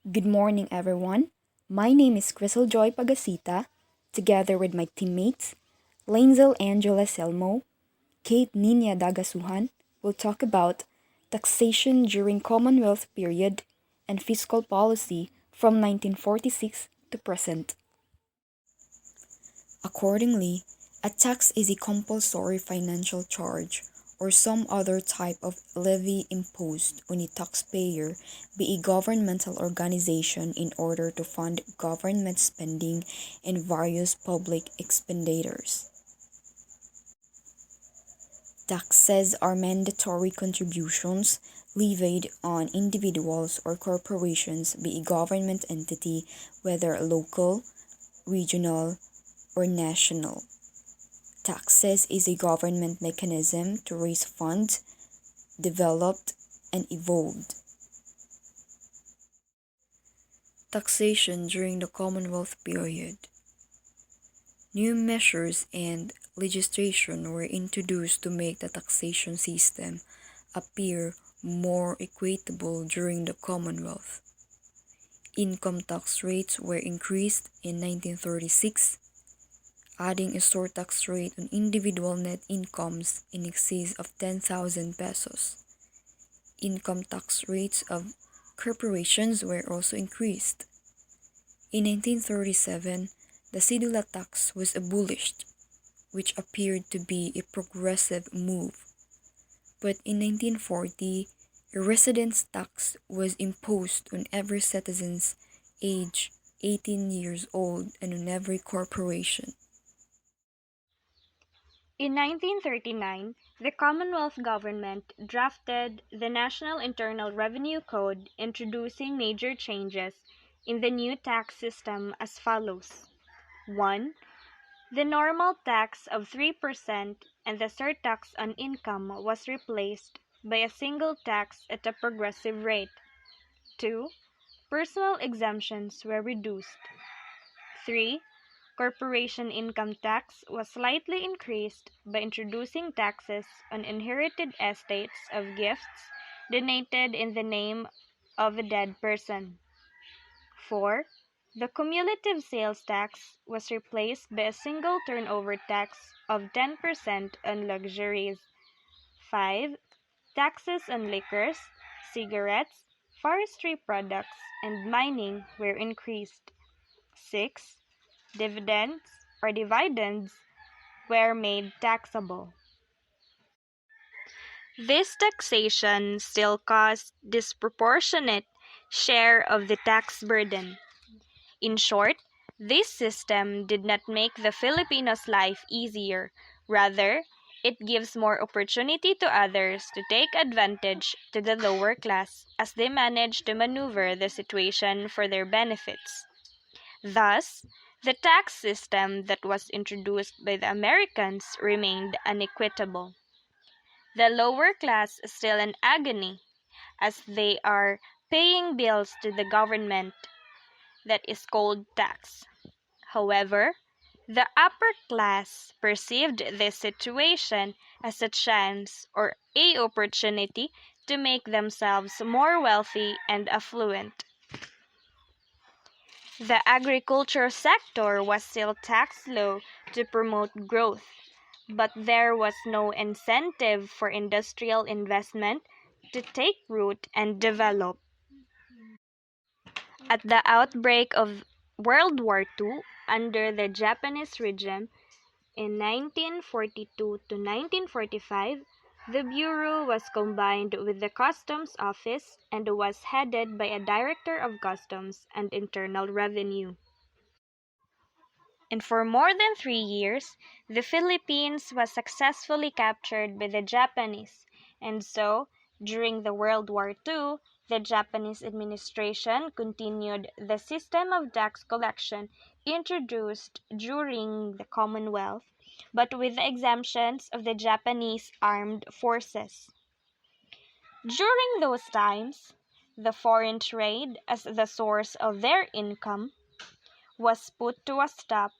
Good morning, everyone. My name is Crystal Joy Pagasita, together with my teammates, Lainzel Angela Selmo, Kate Nina Dagasuhan, will talk about taxation during Commonwealth period and fiscal policy from 1946 to present. Accordingly, a tax is a compulsory financial charge or some other type of levy imposed on a taxpayer by a governmental organization in order to fund government spending and various public expenditures. Taxes are mandatory contributions levied on individuals or corporations by a government entity, whether local, regional, or national. Taxes is a government mechanism to raise funds, developed and evolved. Taxation during the Commonwealth period. New measures and legislation were introduced to make the taxation system appear more equitable during the Commonwealth. Income tax rates were increased in 1936, adding a surtax rate on individual net incomes in excess of 10,000 pesos. Income tax rates of corporations were also increased. In 1937, the cedula tax was abolished, which appeared to be a progressive move. But in 1940, a residence tax was imposed on every citizen's age 18 years old and on every corporation. In 1939, the Commonwealth government drafted the National Internal Revenue Code introducing major changes in the new tax system as follows. 1. The normal tax of 3% and the surtax on income was replaced by a single tax at a progressive rate. 2. Personal exemptions were reduced. 3. Corporation income tax was slightly increased by introducing taxes on inherited estates of gifts donated in the name of a dead person. 4. The cumulative sales tax was replaced by a single turnover tax of 10% on luxuries. 5. Taxes on liquors, cigarettes, forestry products, and mining were increased. 6. Dividends or dividends were made taxable. This taxation still caused disproportionate share of the tax burden. In short, this system did not make the Filipinos' life easier. Rather, it gives more opportunity to others to take advantage to the lower class as they manage to maneuver the situation for their benefits. Thus, the tax system that was introduced by the Americans remained unequitable. The lower class is still in agony as they are paying bills to the government that is called tax. However, the upper class perceived this situation as a chance or a opportunity to make themselves more wealthy and affluent. The agriculture sector was still taxed low to promote growth, but there was no incentive for industrial investment to take root and develop. At the outbreak of World War II under the Japanese regime in 1942 to 1945, the Bureau was combined with the Customs Office and was headed by a Director of Customs and Internal Revenue. And for more than 3 years, the Philippines was successfully captured by the Japanese, and so, during the World War II, the Japanese administration continued the system of tax collection introduced during the Commonwealth, but with the exemptions of the Japanese armed forces. During those times, the foreign trade as the source of their income was put to a stop,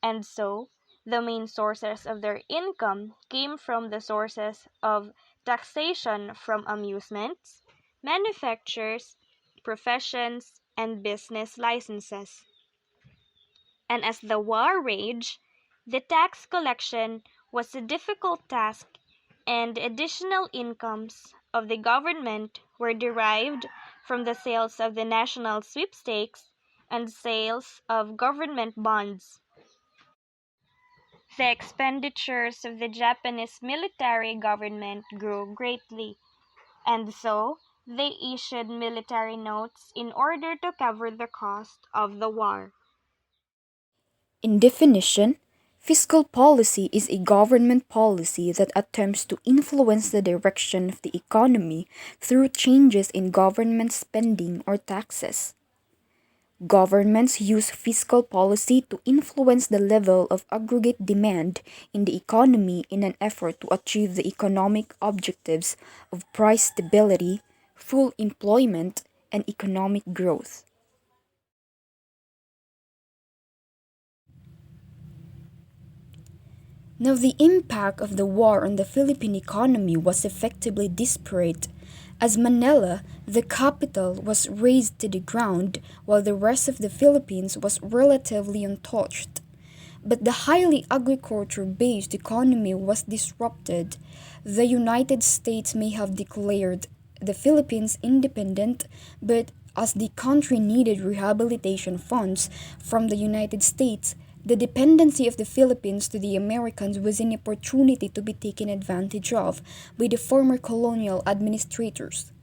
and so the main sources of their income came from the sources of taxation from amusements, manufactures, professions, and business licenses. And as the war raged, the tax collection was a difficult task, and additional incomes of the government were derived from the sales of the national sweepstakes and sales of government bonds. The expenditures of the Japanese military government grew greatly, and so they issued military notes in order to cover the cost of the war. In definition, fiscal policy is a government policy that attempts to influence the direction of the economy through changes in government spending or taxes. Governments use fiscal policy to influence the level of aggregate demand in the economy in an effort to achieve the economic objectives of price stability, full employment, and economic growth. Now, the impact of the war on the Philippine economy was effectively disparate, as Manila, the capital, was razed to the ground while the rest of the Philippines was relatively untouched. But the highly agriculture based economy was disrupted. The United States may have declared the Philippines independent, but as the country needed rehabilitation funds from the United States, the dependency of the Philippines to the Americans was an opportunity to be taken advantage of by the former colonial administrators.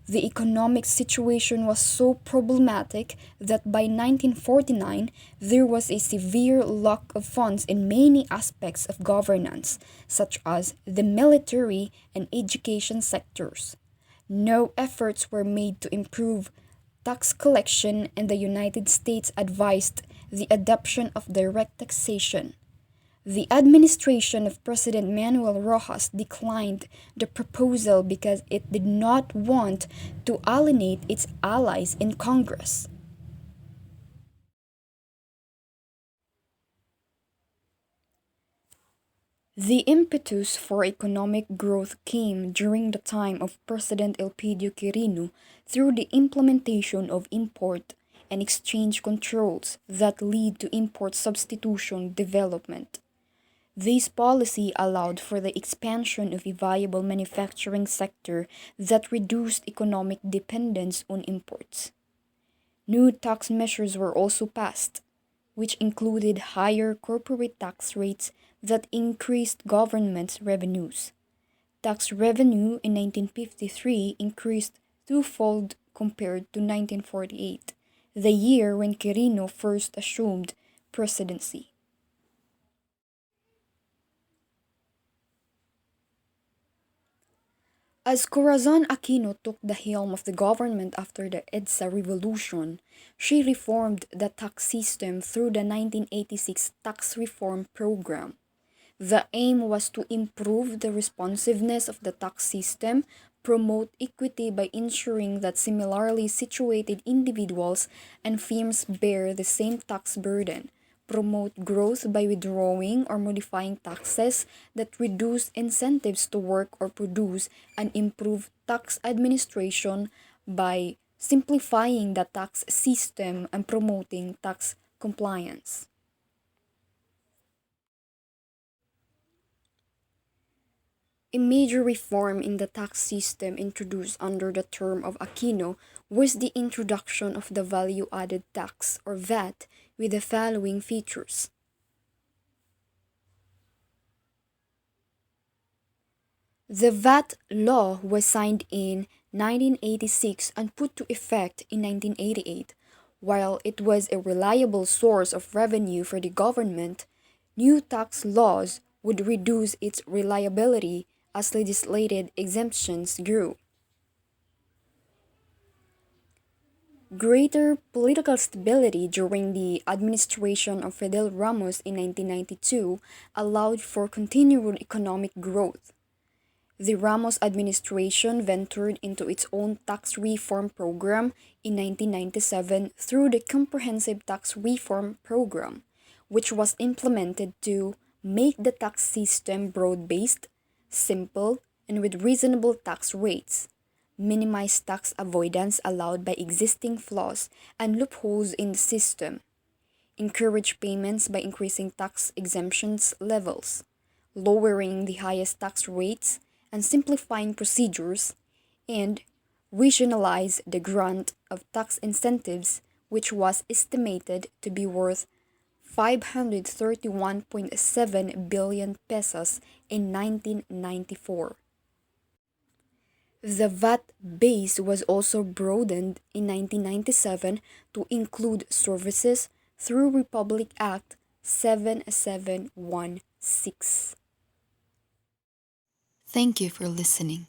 The economic situation was so problematic that by 1949 there was a severe lack of funds in many aspects of governance, such as the military and education sectors. No efforts were made to improve tax collection, and the United States advised the adoption of direct taxation. The administration of President Manuel Rojas declined the proposal because it did not want to alienate its allies in Congress. The impetus for economic growth came during the time of President Elpidio Quirino through the implementation of import and exchange controls that lead to import substitution development. This policy allowed for the expansion of a viable manufacturing sector that reduced economic dependence on imports. New tax measures were also passed, which included higher corporate tax rates that increased government's revenues. Tax revenue in 1953 increased twofold compared to 1948, the year when Quirino first assumed presidency. As Corazon Aquino took the helm of the government after the EDSA revolution, she reformed the tax system through the 1986 Tax Reform Program. The aim was to improve the responsiveness of the tax system, promote equity by ensuring that similarly situated individuals and firms bear the same tax burden, promote growth by withdrawing or modifying taxes that reduce incentives to work or produce, and improve tax administration by simplifying the tax system and promoting tax compliance. A major reform in the tax system introduced under the term of Aquino was the introduction of the value added tax or VAT with the following features. The VAT law was signed in 1986 and put to effect in 1988. While it was a reliable source of revenue for the government, new tax laws would reduce its reliability as legislated exemptions grew. Greater political stability during the administration of Fidel Ramos in 1992 allowed for continued economic growth. The Ramos administration ventured into its own tax reform program in 1997 through the Comprehensive Tax Reform Program, which was implemented to make the tax system broad based, simple, and with reasonable tax rates. minimize tax avoidance allowed by existing flaws and loopholes in the system, encourage payments by increasing tax exemptions levels, lowering the highest tax rates and simplifying procedures, and regionalize the grant of tax incentives, which was estimated to be worth 531.7 billion pesos in 1994. The VAT base was also broadened in 1997 to include services through Republic Act 7716. Thank you for listening.